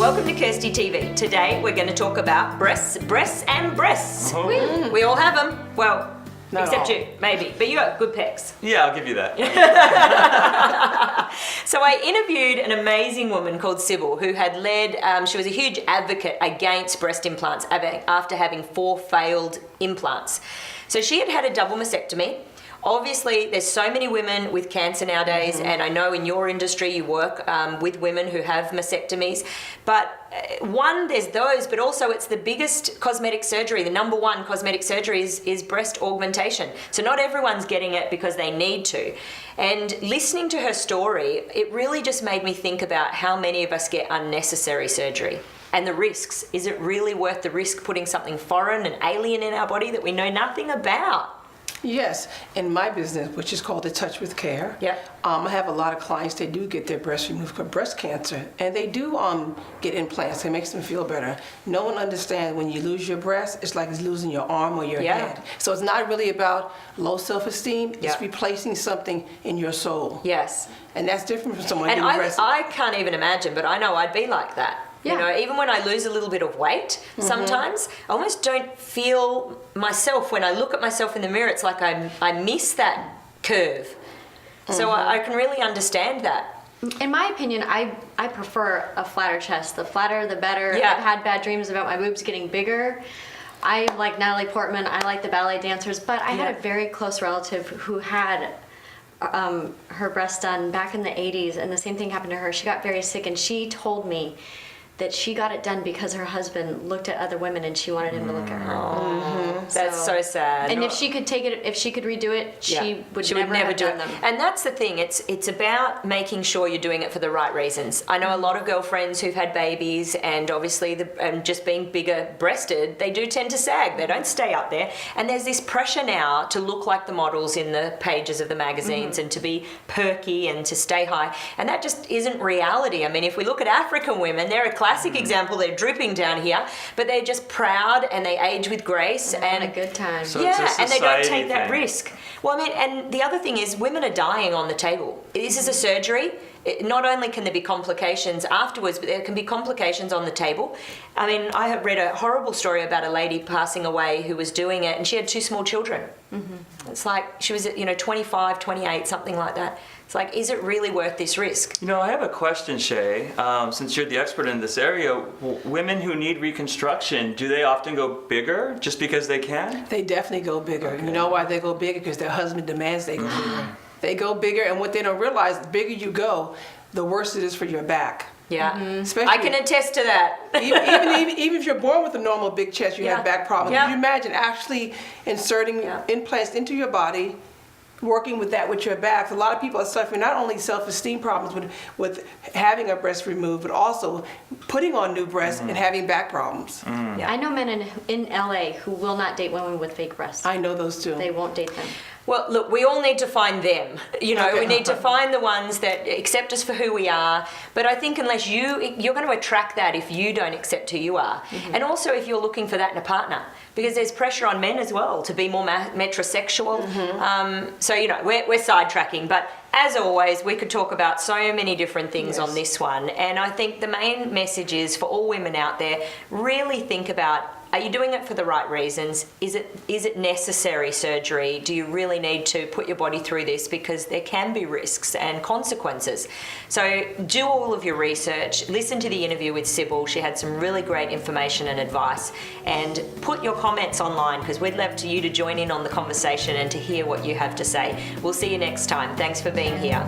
Welcome to Kirsty TV. Today we're going to talk about breasts. Oh. We all have them. Well, Not except all. you, maybe. But you got good pecs. Yeah, I'll give you that. So I interviewed an amazing woman called Sybil who had led, she was a huge advocate against breast implants after having 4 failed implants. So she had had a double mastectomy. Obviously, there's so many women with cancer nowadays, and I know in your industry you work with women who have mastectomies. But one, there's those, but also it's the biggest cosmetic surgery. The number 1 cosmetic surgery is breast augmentation. So not everyone's getting it because they need to. And listening to her story, it really just made me think about how many of us get unnecessary surgery. And the risks. Is it really worth the risk putting something foreign and alien in our body that we know nothing about? Yes, in my business, which is called the Touch with Care, I have a lot of clients that do get their breast removed for breast cancer, and they do get implants. It makes them feel better. No one understands when you lose your breast, it's like it's losing your arm or your head. So it's not really about low self-esteem. It's replacing something in your soul. Yes. And that's different from someone And getting breast. I can't even imagine, but I know I'd be like that. You know, even when I lose a little bit of weight, sometimes I almost don't feel myself. When I look at myself in the mirror, it's like I miss that curve. So I can really understand that. In my opinion, I prefer a flatter chest. The flatter, the better. Yeah. I've had bad dreams about my boobs getting bigger. I like Natalie Portman. I like the ballet dancers. But I had a very close relative who had her breast done back in the 80s, and the same thing happened to her. She got very sick, and she told me that she got it done because her husband looked at other women and she wanted him to look at her. That's so sad. And if she could take it, if she could redo it, she would never have do done it. them. And that's the thing. It's about making sure you're doing it for the right reasons. I know a lot of girlfriends who've had babies, and obviously just being bigger breasted, they do tend to sag. They don't stay up there. And there's this pressure now to look like the models in the pages of the magazines and to be perky and to stay high. And that just isn't reality. I mean, if we look at African women, they're a classic example. They're drooping down here, but they're just proud and they age with grace and a good time. So it's a and they don't society take that thing. risk. Well, I mean, and the other thing is women are dying on the table. This is a surgery. Not only can there be complications afterwards, but there can be complications on the table. I mean, I have read a horrible story about a lady passing away who was doing it, and she had 2 small children. It's like she was, 25, 28, something like that. It's like, is it really worth this risk? You know, I have a question, Shay. Since you're the expert in this area, women who need reconstruction, do they often go bigger just because they can? They definitely go bigger. You know why they go bigger? Because their husband demands they go bigger. They go bigger, and what they don't realize, the bigger you go, the worse it is for your back. Yeah, Especially I can attest to that. even if you're born with a normal big chest, you have back problems. Yeah. Can you imagine actually inserting implants into your body, working with that with your back? A lot of people are suffering not only self-esteem problems with having a breast removed, but also putting on new breasts and having back problems. I know men in LA who will not date women with fake breasts. I know those too. They won't date them. Well, look, we all need to find them. We need to find the ones that accept us for who we are. But I think unless you're going to attract that if you don't accept who you are. And also if you're looking for that in a partner. Because there's pressure on men as well to be more metrosexual. So, we're sidetracking. But as always, we could talk about so many different things on this one. And I think the main message is for all women out there, really think about, are you doing it for the right reasons? Is it necessary surgery? Do you really need to put your body through this? Because there can be risks and consequences. So do all of your research. Listen to the interview with Sybil. She had some really great information and advice. And put your comments online because we'd love you to join in on the conversation and to hear what you have to say. We'll see you next time. Thanks for being here.